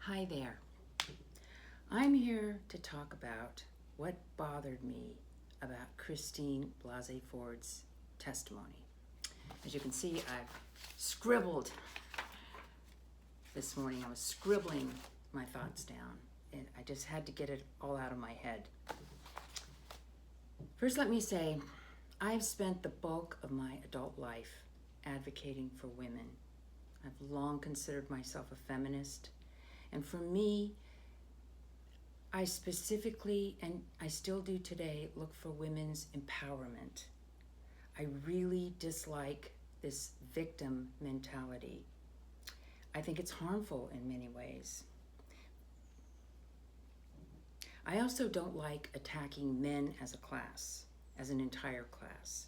Hi there. I'm here to talk about what bothered me about Christine Blasey Ford's testimony. As you can see, I've scribbled this morning. I was scribbling my thoughts down, and I just had to get it all out of my head. First, let me say, I've spent the bulk of my adult life advocating for women. I've long considered myself a feminist. And for me, I specifically, and I still do today, look for women's empowerment. I really dislike this victim mentality. I think it's harmful in many ways. I also don't like attacking men as a class, as an entire class.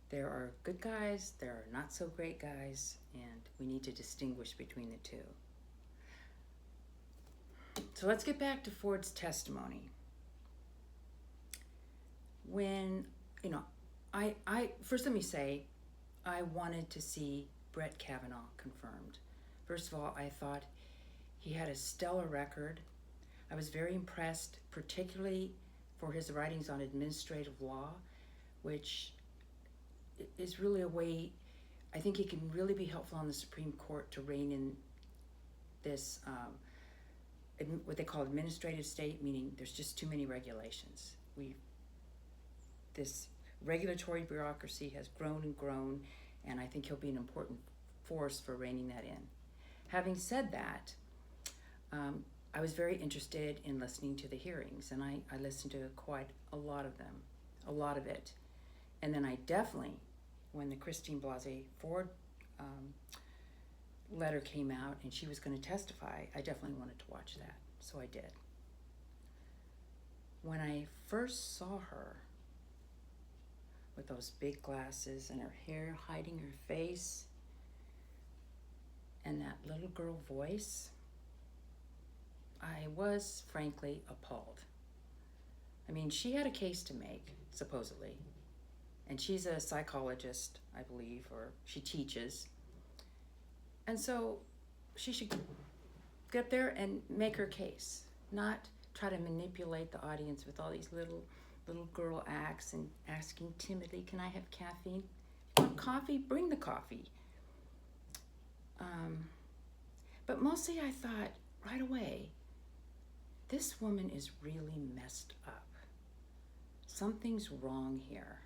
There are good guys, there are not so great guys, and we need to distinguish between the two. So let's get back to Ford's testimony. When, first let me say, I wanted to see Brett Kavanaugh confirmed. First of all, I thought he had a stellar record. I was very impressed, particularly for his writings on administrative law, which is really a way, I think he can really be helpful on the Supreme Court to rein in this, what they call administrative state, meaning there's just too many regulations. This regulatory bureaucracy has grown and grown, and I think he'll be an important force for reining that in. Having said that, I was very interested in listening to the hearings, and I listened to quite a lot of them, a lot of it. And then I definitely, when the Christine Blasey Ford letter came out and she was going to testify, I definitely wanted to watch that, so I did. When I first saw her with those big glasses and her hair hiding her face and that little girl voice, I was frankly appalled. I mean, she had a case to make, supposedly, and she's a psychologist, I believe, or she teaches. And so she should get up there and make her case, not try to manipulate the audience with all these little girl acts and asking timidly, can I have caffeine? You want coffee? Bring the coffee. But mostly I thought right away, this woman is really messed up. Something's wrong here.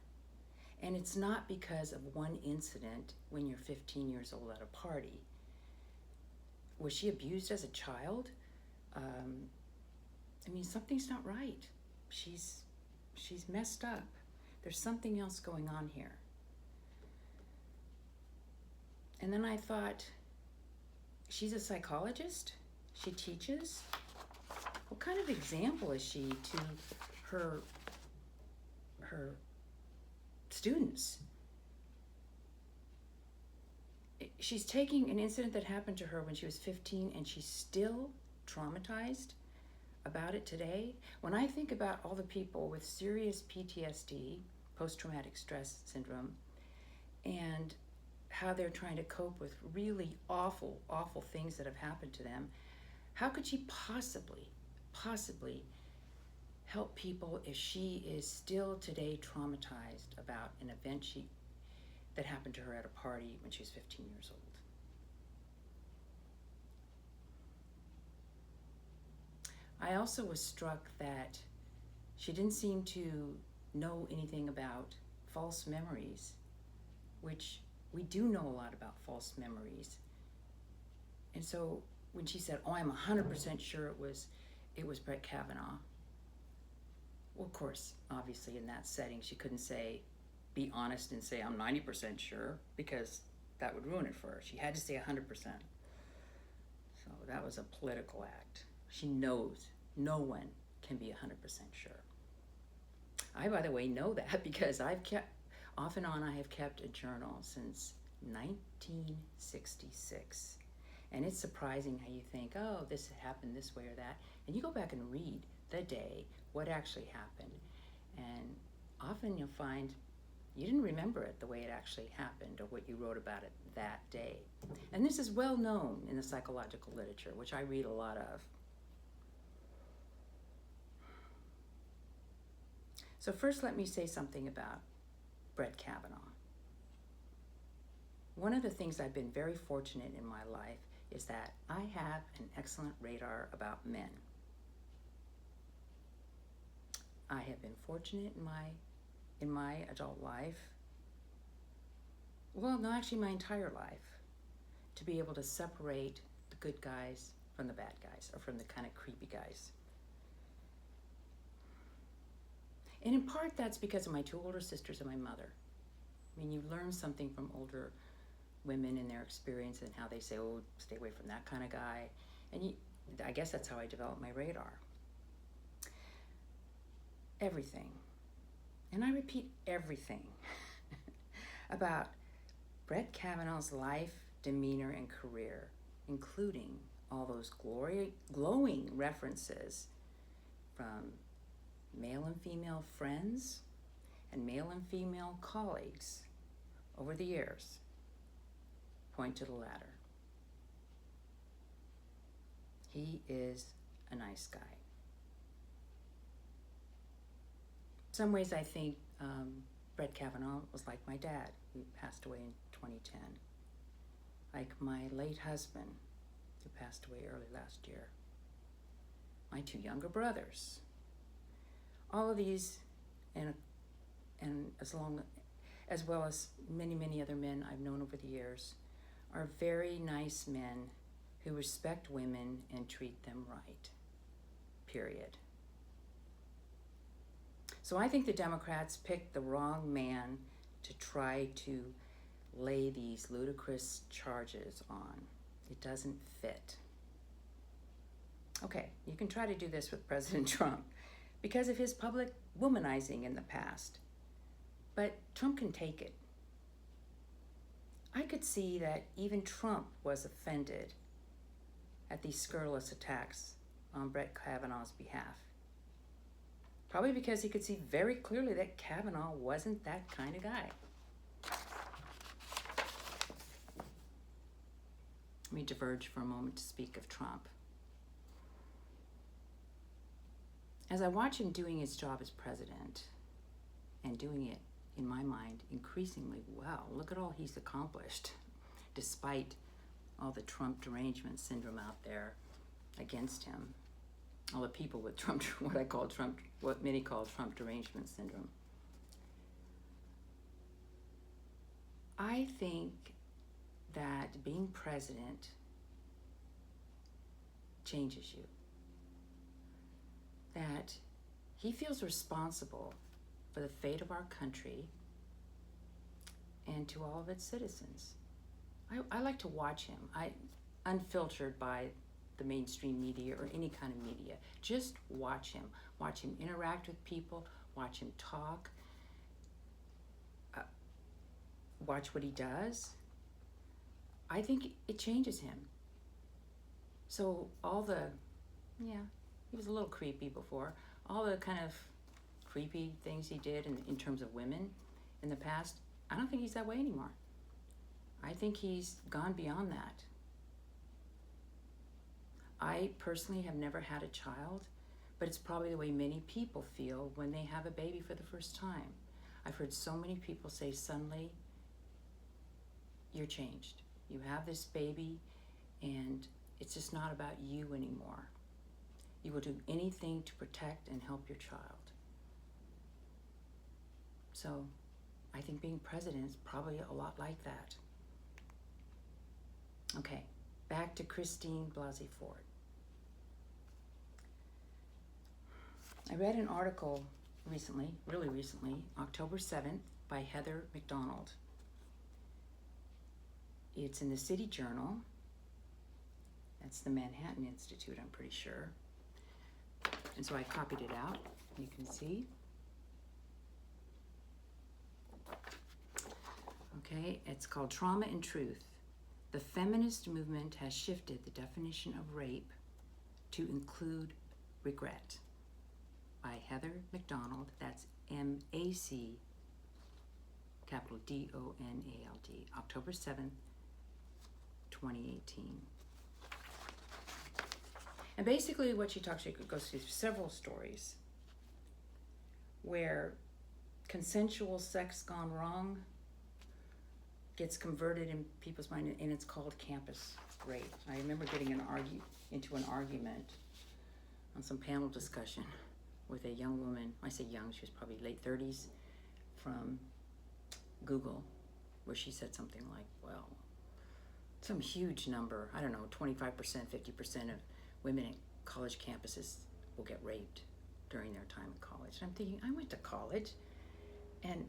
And it's not because of one incident when you're 15 years old at a party. Was she abused as a child? Something's not right. She's messed up. There's something else going on here. And then I thought, she's a psychologist? She teaches? What kind of example is she to her students? She's taking an incident that happened to her when she was 15 and she's still traumatized about it today. When I think about all the people with serious PTSD, post-traumatic stress syndrome, and how they're trying to cope with really awful things that have happened to them, how could she possibly help people if she is still today traumatized about an event that happened to her at a party when she was 15 years old? I also was struck that she didn't seem to know anything about false memories, which we do know a lot about false memories. And so when she said, I'm 100% sure it was Brett Kavanaugh, well, of course, obviously in that setting, she couldn't be honest and say, I'm 90% sure, because that would ruin it for her. She had to say 100%. So that was a political act. She knows no one can be 100% sure. I, by the way, know that because off and on, I have kept a journal since 1966. And it's surprising how you think, oh, this happened this way or that. And you go back and read the day, what actually happened. And often you'll find you didn't remember it the way it actually happened or what you wrote about it that day. And this is well known in the psychological literature, which I read a lot of. So first, let me say something about Brett Kavanaugh. One of the things I've been very fortunate in my life is that I have an excellent radar about men. I have been fortunate in my adult life, well, no, actually my entire life, to be able to separate the good guys from the bad guys, or from the kind of creepy guys. And in part, that's because of my two older sisters and my mother. I mean, you learn something from older women and their experience and how they say, oh, stay away from that kind of guy. And I guess that's how I developed my radar. Everything, and I repeat everything, about Brett Kavanaugh's life, demeanor, and career, including all those glowing references from male and female friends and male and female colleagues over the years, point to the latter. He is a nice guy. In some ways, I think Brett Kavanaugh was like my dad, who passed away in 2010, like my late husband, who passed away early last year, my two younger brothers. All of these, and as well as many, many other men I've known over the years, are very nice men who respect women and treat them right, period. So I think the Democrats picked the wrong man to try to lay these ludicrous charges on. It doesn't fit. Okay, you can try to do this with President Trump because of his public womanizing in the past. But Trump can take it. I could see that even Trump was offended at these scurrilous attacks on Brett Kavanaugh's behalf. Probably because he could see very clearly that Kavanaugh wasn't that kind of guy. Let me diverge for a moment to speak of Trump. As I watch him doing his job as president, and doing it, in my mind, increasingly well, look at all he's accomplished, despite all the Trump derangement syndrome out there against him. All the people with Trump, what many call Trump derangement syndrome. I think that being president changes you. That he feels responsible for the fate of our country and to all of its citizens. I like to watch him, unfiltered by the mainstream media or any kind of media. Just watch him interact with people, watch him talk, watch what he does. I think it changes him. So he was a little creepy before, all the kind of creepy things he did in terms of women in the past, I don't think he's that way anymore. I think he's gone beyond that. I personally have never had a child, but it's probably the way many people feel when they have a baby for the first time. I've heard so many people say suddenly, you're changed. You have this baby and it's just not about you anymore. You will do anything to protect and help your child. So I think being president is probably a lot like that. Okay, back to Blasey Ford. I read an article really recently, October 7th, by Heather MacDonald. It's in the City Journal. That's the Manhattan Institute, I'm pretty sure. And so I copied it out, you can see. Okay, it's called Trauma and Truth. The feminist movement has shifted the definition of rape to include regret, by Heather MacDonald. That's MacDonald. capital Donald, October 7th, 2018. And basically what she goes through several stories where consensual sex gone wrong gets converted in people's mind, and it's called campus rape. I remember getting into an argument on some panel discussion with a young woman. I say young, she was probably late 30s, from Google, where she said something like, well, some huge number, I don't know, 25%, 50% of women in college campuses will get raped during their time in college. And I'm thinking, I went to college, and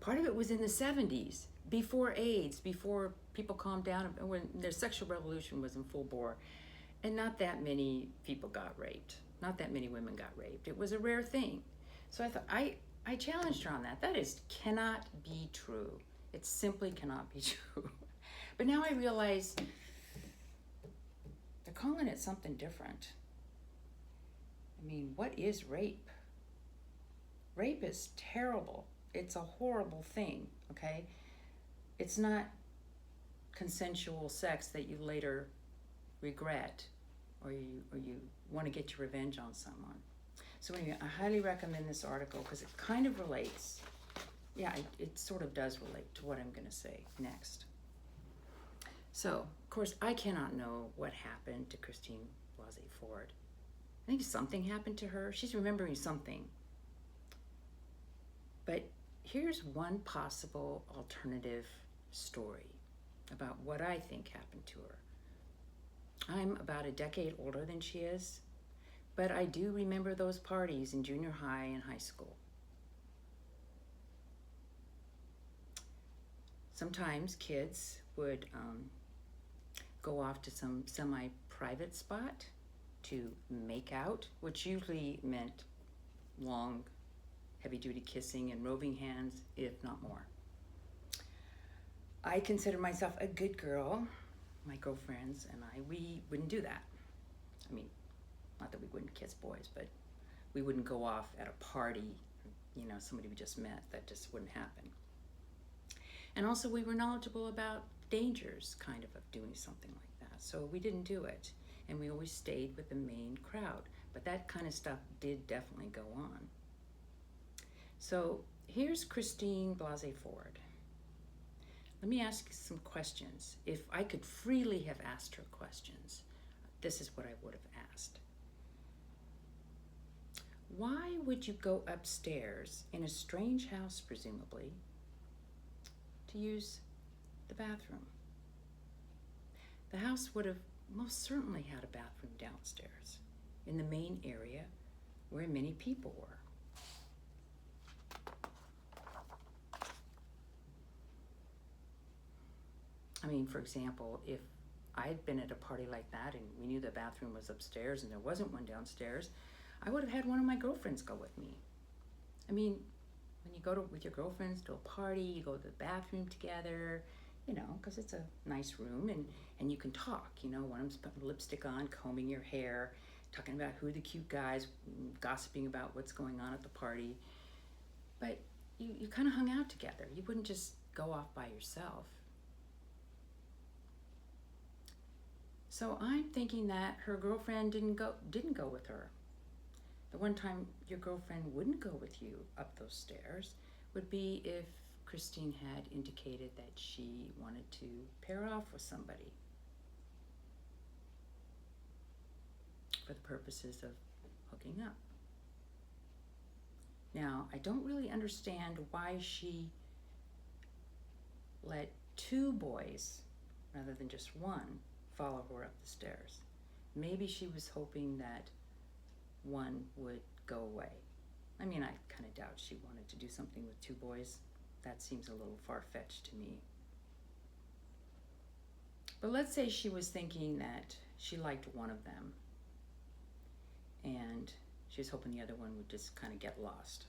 part of it was in the 70s, before AIDS, before people calmed down, when their sexual revolution was in full bore. And not that many people got raped. Not that many women got raped. It was a rare thing. So I thought, I challenged her on that. That cannot be true. It simply cannot be true. But now I realize they're calling it something different. I mean, what is rape? Rape is terrible. It's a horrible thing, okay? It's not consensual sex that you later regret or you want to get your revenge on someone. So anyway, I highly recommend this article because it kind of relates. Yeah, it sort of does relate to what I'm going to say next. So, of course, I cannot know what happened to Christine Blasey Ford. I think something happened to her. She's remembering something. But here's one possible alternative story about what I think happened to her. I'm about a decade older than she is, but I do remember those parties in junior high and high school. Sometimes kids would go off to some semi-private spot to make out, which usually meant long, heavy-duty kissing and roving hands, if not more. I consider myself a good girl. My girlfriends and we wouldn't do that. I mean, not that we wouldn't kiss boys, but we wouldn't go off at a party, somebody we just met. That just wouldn't happen. And also we were knowledgeable about dangers, kind of doing something like that. So we didn't do it. And we always stayed with the main crowd. But that kind of stuff did definitely go on. So here's Christine Blasey Ford. Let me ask you some questions. If I could freely have asked her questions, this is what I would have asked. Why would you go upstairs in a strange house, presumably, to use the bathroom? The house would have most certainly had a bathroom downstairs in the main area where many people were. I mean, for example, if I had been at a party like that and we knew the bathroom was upstairs and there wasn't one downstairs, I would have had one of my girlfriends go with me. I mean, when you go with your girlfriends to a party, you go to the bathroom together, because it's a nice room and you can talk, one of them's putting lipstick on, combing your hair, talking about who are the cute guys, gossiping about what's going on at the party. But you kind of hung out together. You wouldn't just go off by yourself. So I'm thinking that her girlfriend didn't go with her. The one time your girlfriend wouldn't go with you up those stairs would be if Christine had indicated that she wanted to pair off with somebody for the purposes of hooking up. Now, I don't really understand why she let two boys, rather than just one, follow her up the stairs. Maybe she was hoping that one would go away. I mean, I kind of doubt she wanted to do something with two boys. That seems a little far-fetched to me. But let's say she was thinking that she liked one of them and she was hoping the other one would just kind of get lost.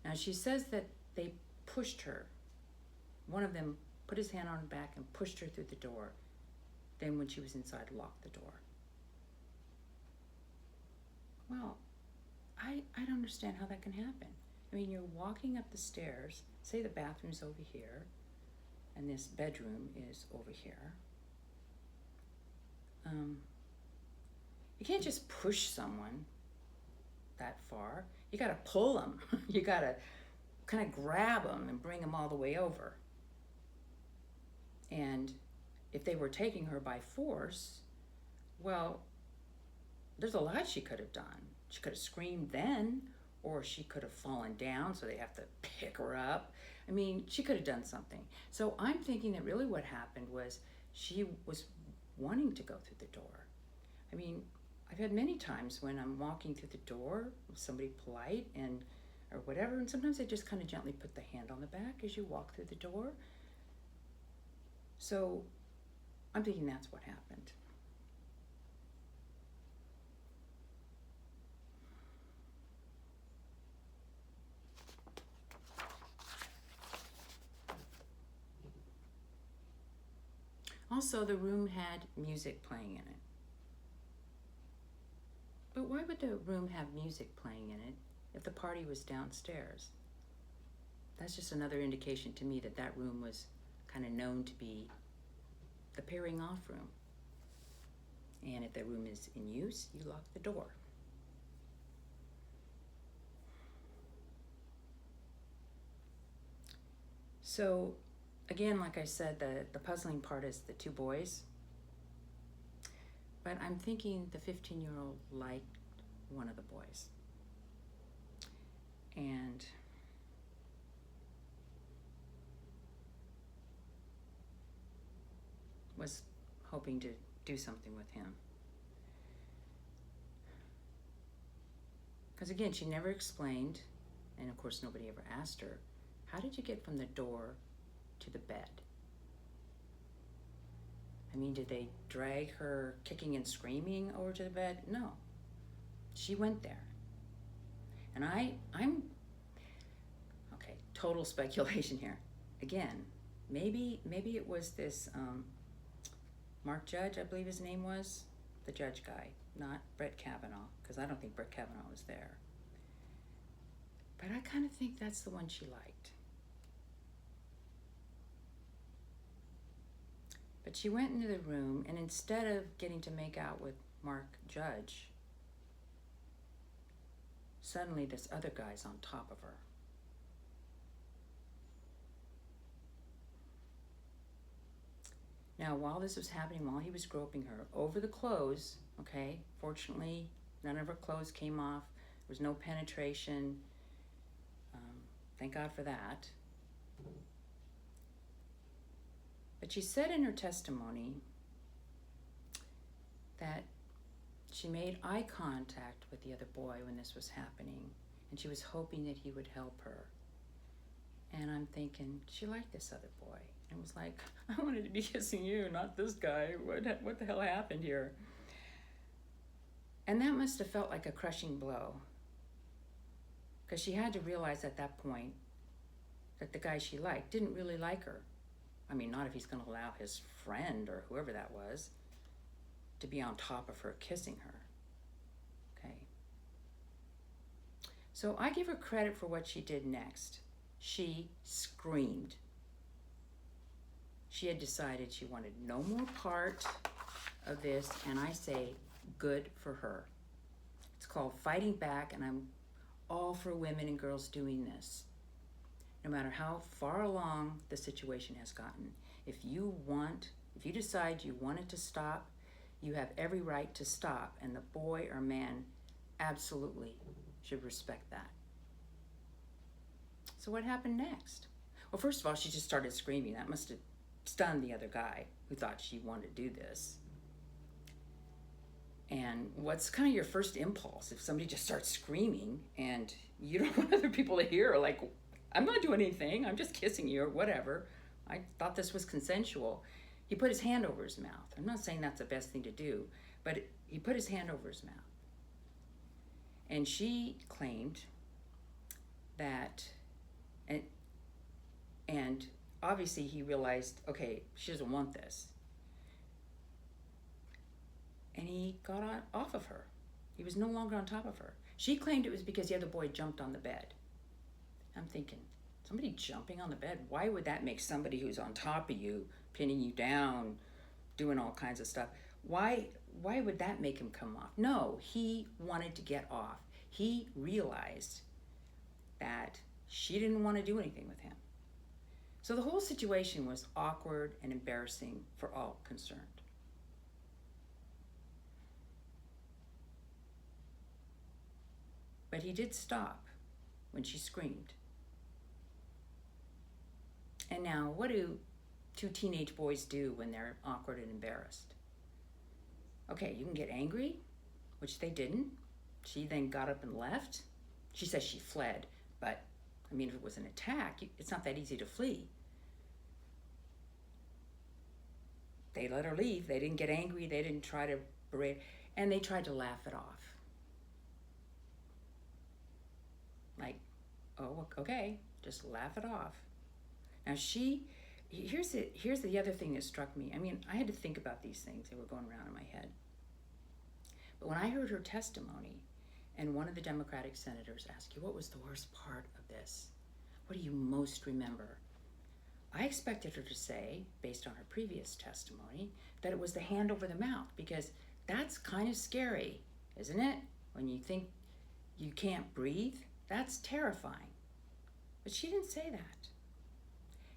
Now she says that they pushed her. One of them put his hand on her back and pushed her through the door. Then when she was inside, locked the door. Well, I don't understand how that can happen. I mean, you're walking up the stairs, say the bathroom's over here, and this bedroom is over here. You can't just push someone that far. You gotta pull them. You gotta kind of grab them and bring them all the way over. And if they were taking her by force, well, there's a lot she could have done. She could have screamed then, or she could have fallen down, so they have to pick her up. I mean, she could have done something. So I'm thinking that really what happened was she was wanting to go through the door. I mean, I've had many times when I'm walking through the door with somebody polite and or whatever, and sometimes they just kind of gently put the hand on the back as you walk through the door. So I'm thinking that's what happened. Also, the room had music playing in it. But why would the room have music playing in it if the party was downstairs? That's just another indication to me that that room was kind of known to be the pairing off room. And if the room is in use, you lock the door. So, again, like I said, the puzzling part is the two boys. But I'm thinking the 15-year-old liked one of the boys. And was hoping to do something with him. Because again, she never explained, and of course nobody ever asked her, how did you get from the door to the bed? I mean, did they drag her kicking and screaming over to the bed? No. She went there. And I'm okay, total speculation here. Again, maybe it was this Mark Judge, I believe his name was, the judge guy, not Brett Kavanaugh, because I don't think Brett Kavanaugh was there. But I kind of think that's the one she liked. But she went into the room, and instead of getting to make out with Mark Judge, suddenly this other guy's on top of her. Now, while this was happening, while he was groping her over the clothes, okay, fortunately, none of her clothes came off. There was no penetration. Thank God for that. But she said in her testimony that she made eye contact with the other boy when this was happening, and she was hoping that he would help her. And I'm thinking, she liked this other boy. And it was like, I wanted to be kissing you, not this guy. What the hell happened here? And that must have felt like a crushing blow, because she had to realize at that point that the guy she liked didn't really like her. I mean, not if he's going to allow his friend or whoever that was to be on top of her, kissing her. Okay. So I give her credit for what she did next. She screamed. She had decided she wanted no more part of this, and I say, good for her. It's called fighting back, and I'm all for women and girls doing this. No matter how far along the situation has gotten. If you decide you want it to stop, you have every right to stop, and the boy or man absolutely should respect that. So what happened next? Well, first of all, she just started screaming. That must have stunned the other guy who thought she wanted to do this. And what's kind of your first impulse if somebody just starts screaming and you don't want other people to hear, like, I'm not doing anything, I'm just kissing you or whatever. I thought this was consensual. He put his hand over his mouth. I'm not saying that's the best thing to do, but he put his hand over his mouth. And she claimed that, and obviously he realized, okay, she doesn't want this. And he got off of her. He was no longer on top of her. She claimed it was because the other boy jumped on the bed. I'm thinking, somebody jumping on the bed? Why would that make somebody who's on top of you, pinning you down, doing all kinds of stuff? Why would that make him come off? No, he wanted to get off. He realized that she didn't want to do anything with him. So the whole situation was awkward and embarrassing for all concerned. But he did stop when she screamed. And now, what do two teenage boys do when they're awkward and embarrassed? Okay, you can get angry, which they didn't. She then got up and left. She says she fled, but I mean, if it was an attack, it's not that easy to flee. They let her leave. They didn't get angry. They didn't try to berate, and they tried to laugh it off. Like, oh, okay, just laugh it off. Now here's the other thing that struck me. I mean, I had to think about these things. They were going around in my head. But when I heard her testimony, and one of the Democratic senators asked you, what was the worst part of this? What do you most remember? I expected her to say, based on her previous testimony, that it was the hand over the mouth, because that's kind of scary, isn't it? When you think you can't breathe, that's terrifying. But she didn't say that.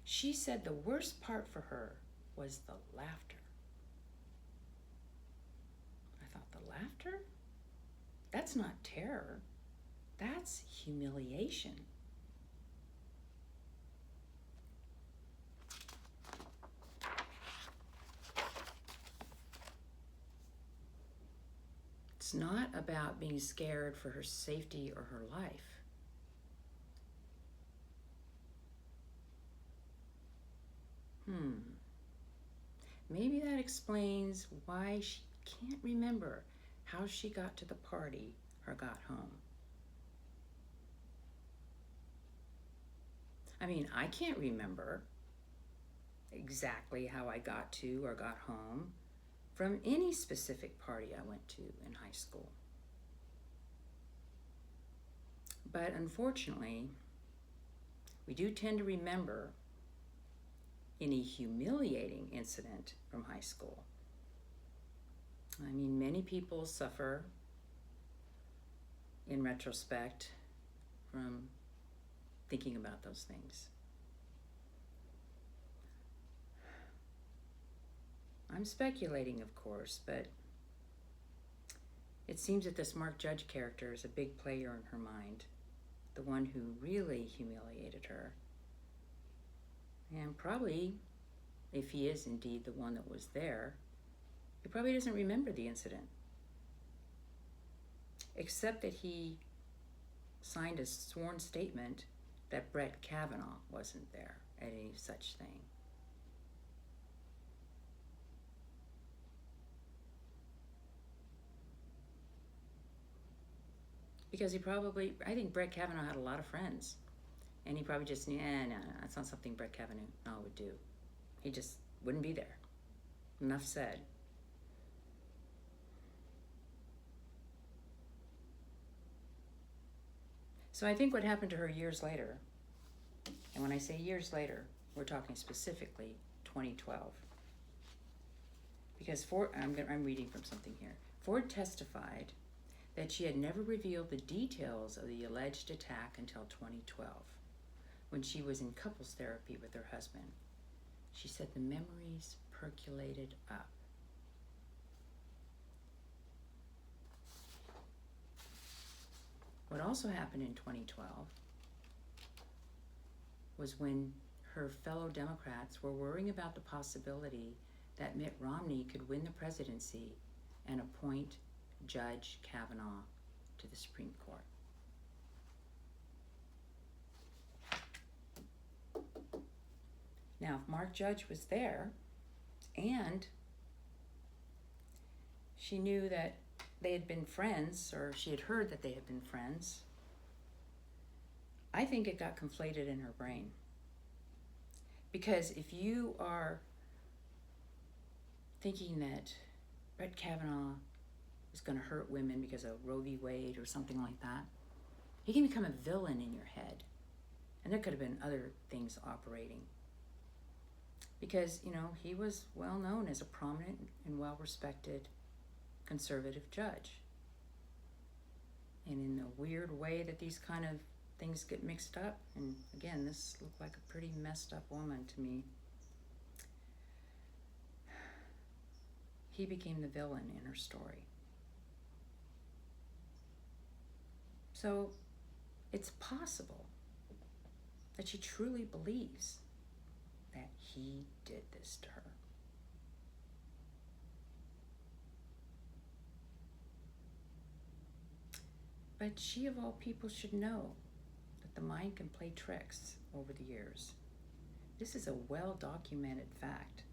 She said the worst part for her was the laughter. I thought, the laughter? That's not terror. That's humiliation. It's not about being scared for her safety or her life. Maybe that explains why she can't remember how she got to the party or got home. I mean, I can't remember exactly how I got to or got home from any specific party I went to in high school. But unfortunately, we do tend to remember any humiliating incident from high school. I mean, many people suffer, in retrospect, from thinking about those things. I'm speculating, of course, but it seems that this Mark Judge character is a big player in her mind, the one who really humiliated her. And probably, if he is indeed the one that was there, he probably doesn't remember the incident, except that he signed a sworn statement that Brett Kavanaugh wasn't there at any such thing. Because I think Brett Kavanaugh had a lot of friends. And he probably just knew, no, that's not something Brett Kavanaugh would do. He just wouldn't be there. Enough said. So I think what happened to her years later, and when I say years later, we're talking specifically 2012. Because I'm reading from something here. Ford testified that she had never revealed the details of the alleged attack until 2012. When she was in couples therapy with her husband. She said the memories percolated up. What also happened in 2012 was when her fellow Democrats were worrying about the possibility that Mitt Romney could win the presidency and appoint Judge Kavanaugh to the Supreme Court. Now, if Mark Judge was there, and she knew that they had been friends, or she had heard that they had been friends, I think it got conflated in her brain. Because if you are thinking that Brett Kavanaugh was going to hurt women because of Roe v. Wade or something like that. He can become a villain in your head. And there could have been other things operating. Because, he was well known as a prominent and well-respected conservative judge. And in the weird way that these kind of things get mixed up, and again, this looked like a pretty messed up woman to me, he became the villain in her story. So it's possible that she truly believes that he did this to her. But she, of all people, should know that the mind can play tricks over the years. This is a well-documented fact.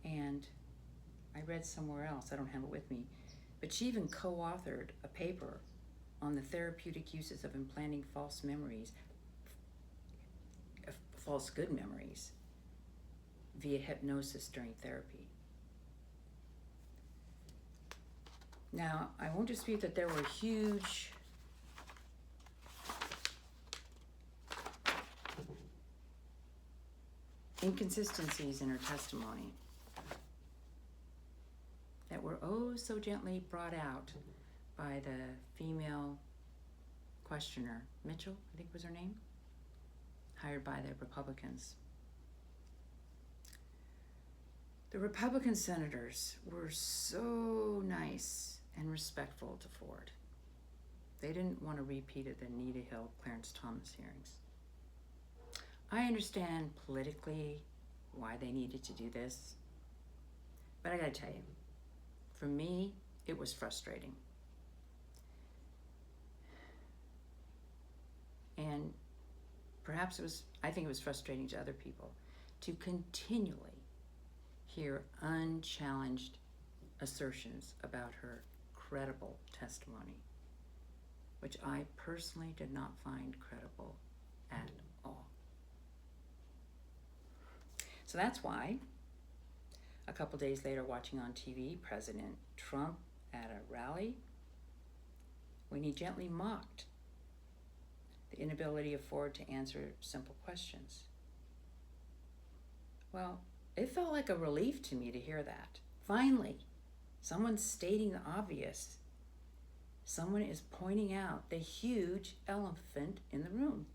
And I read somewhere else, I don't have it with me, but she even co-authored a paper on the therapeutic uses of implanting false memories, false good memories, via hypnosis during therapy. Now, I won't dispute that there were huge inconsistencies in her testimony that were oh so gently brought out by the female questioner, Mitchell, I think was her name, hired by the Republicans. The Republican senators were so nice and respectful to Ford. They didn't want a repeat of the Anita Hill, Clarence Thomas hearings. I understand politically why they needed to do this, but I gotta tell you, for me, it was frustrating. And perhaps I think it was frustrating to other people to continually hear unchallenged assertions about her credible testimony, which I personally did not find credible at all. So that's why, a couple days later, watching on TV, President Trump at a rally, when he gently mocked the inability of Ford to answer simple questions. Well, it felt like a relief to me to hear that. Finally, someone's stating the obvious. Someone is pointing out the huge elephant in the room.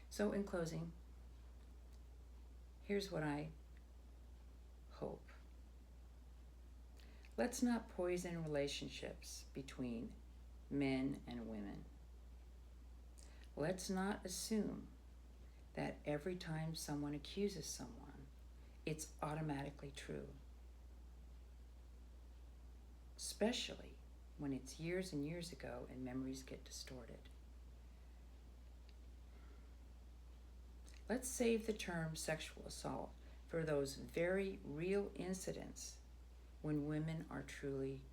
So in closing, here's what I hope. Let's not poison relationships between men and women. Let's not assume that every time someone accuses someone, it's automatically true. Especially when it's years and years ago and memories get distorted. Let's save the term sexual assault for those very real incidents when women are truly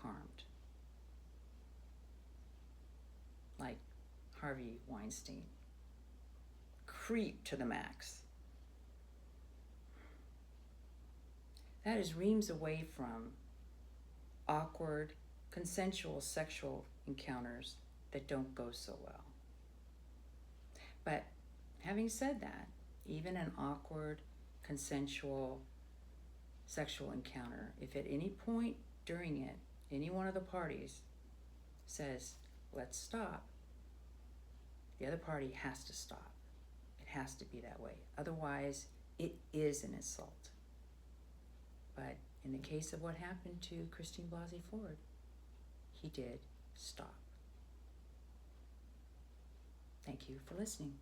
harmed. Like Harvey Weinstein. Creep to the max. That is reams away from awkward, consensual sexual encounters that don't go so well. But having said that, even an awkward, consensual sexual encounter, if at any point during it, any one of the parties says, let's stop, the other party has to stop. It has to be that way. Otherwise, it is an assault. But in the case of what happened to Christine Blasey Ford, he did stop. Thank you for listening.